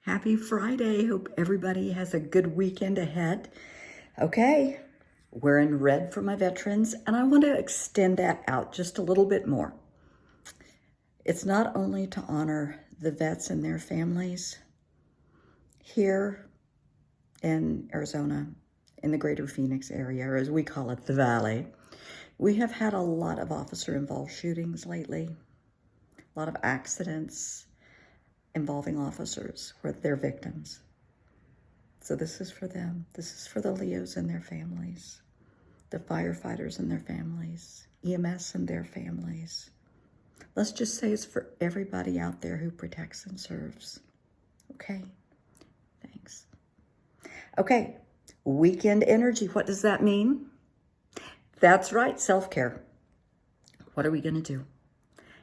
Happy Friday. Hope everybody has a good weekend ahead. Okay, we're in red for my veterans, and I want to extend that out just a little bit more. It's not only to honor the vets and their families. Here in Arizona, in the greater Phoenix area, or as we call it, the Valley, we have had a lot of officer-involved shootings lately, a lot of accidents involving officers where they're victims. So this is for them. This is for the Leos and their families, the firefighters and their families, EMS and their families. Let's just say it's for everybody out there who protects and serves. Okay, thanks. Okay, weekend energy. What does that mean? That's right, self-care. What are we going to do?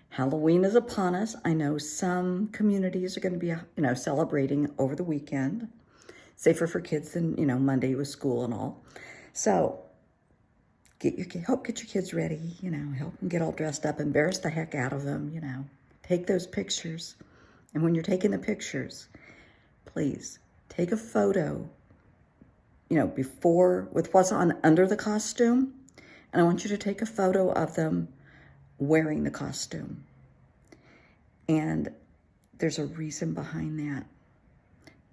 Halloween is upon us. I know some communities are going to be, celebrating over the weekend. Safer for kids than, Monday with school and all. So get your kids ready, help them get all dressed up, embarrass the heck out of them, take those pictures. And when you're taking the pictures, please take a photo, before with what's on under the costume. And I want you to take a photo of them wearing the costume. And there's a reason behind that.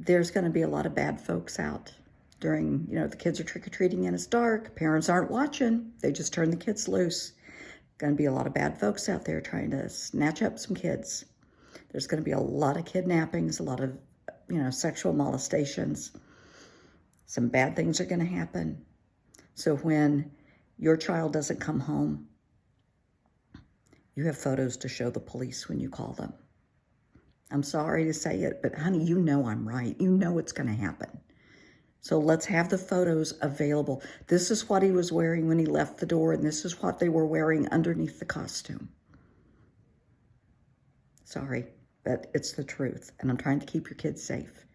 There's going to be a lot of bad folks out during, the kids are trick-or-treating and it's dark. Parents aren't watching. They just turn the kids loose. Going to be a lot of bad folks out there trying to snatch up some kids. There's going to be a lot of kidnappings, a lot of, sexual molestations. Some bad things are going to happen. So when your child doesn't come home, you have photos to show the police when you call them. I'm sorry to say it, but honey, I'm right. It's going to happen. So let's have the photos available. This is what he was wearing when he left the door, and this is what they were wearing underneath the costume. Sorry, but it's the truth, and I'm trying to keep your kids safe.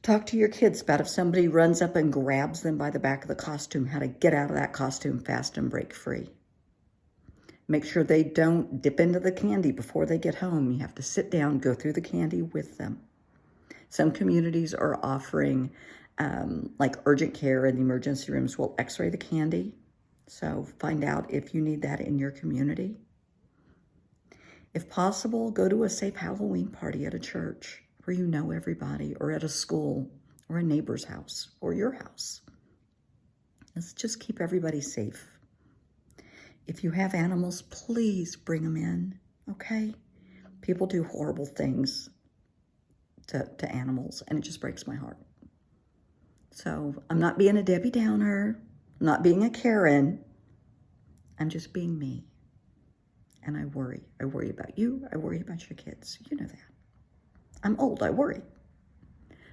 Talk to your kids about if somebody runs up and grabs them by the back of the costume, how to get out of that costume fast and break free. Make sure they don't dip into the candy before they get home. You have to sit down, go through the candy with them. Some communities are offering, like urgent care, and the emergency rooms will x-ray the candy. So find out if you need that in your community. If possible, go to a safe Halloween party at a church where you know everybody, or at a school, or a neighbor's house, or your house. Let's just keep everybody safe. If you have animals, please bring them in, okay? People do horrible things to animals, and it just breaks my heart. So I'm not being a Debbie Downer, I'm not being a Karen. I'm just being me. And I worry. I worry about you. I worry about your kids. You know that. I'm old. I worry.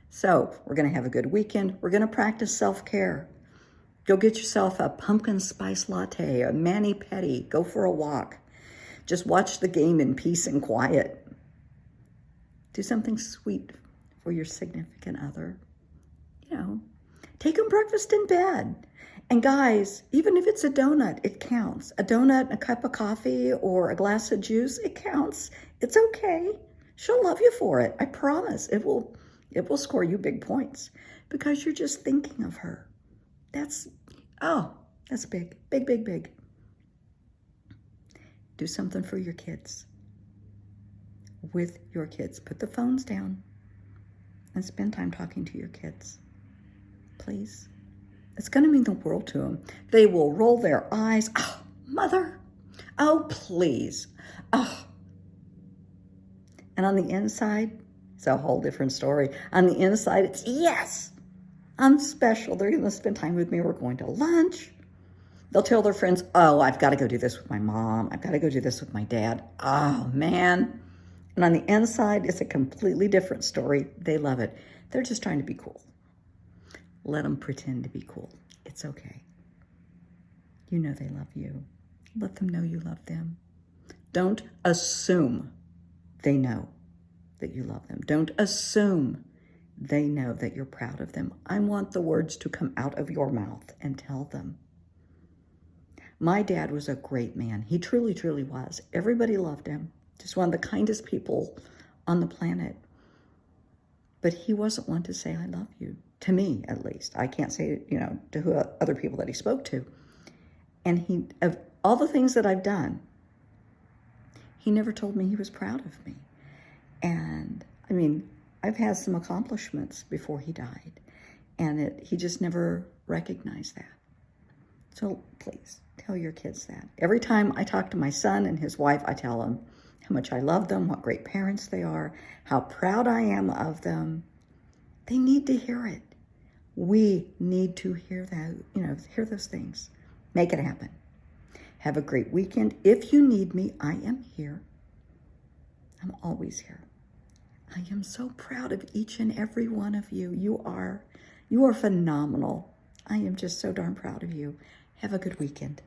So we're going to have a good weekend. We're going to practice self-care. Go get yourself a pumpkin spice latte, a mani-pedi. Go for a walk. Just watch the game in peace and quiet. Do something sweet for your significant other. Take them breakfast in bed. And guys, even if it's a donut, it counts. A donut and a cup of coffee or a glass of juice, it counts. It's okay. She'll love you for it. I promise. It will score you big points because you're just thinking of her. That's big, big, big, big. Do something for your kids. With your kids. Put the phones down and spend time talking to your kids. Please. It's going to mean the world to them. They will roll their eyes. Oh, mother. Oh, please. Oh. And on the inside, it's a whole different story. On the inside, it's yes. I'm special. They're going to spend time with me. We're going to lunch. They'll tell their friends, oh, I've got to go do this with my mom. I've got to go do this with my dad. Oh, man. And on the inside, it's a completely different story. They love it. They're just trying to be cool. Let them pretend to be cool. It's okay. You know they love you. Let them know you love them. Don't assume they know that you love them. Don't assume they know that you're proud of them. I want the words to come out of your mouth and tell them. My dad was a great man. He truly, truly was. Everybody loved him. Just one of the kindest people on the planet. But he wasn't one to say, I love you, to me at least. I can't say, to other people that he spoke to. And of all the things that I've done, he never told me he was proud of me. And I mean, I've had some accomplishments before he died, and he just never recognized that. So please tell your kids that. Every time I talk to my son and his wife, I tell them how much I love them, what great parents they are, how proud I am of them. They need to hear it. We need to hear that, hear those things. Make it happen. Have a great weekend. If you need me, I am here. I'm always here. I am so proud of each and every one of you. You are phenomenal. I am just so darn proud of you. Have a good weekend.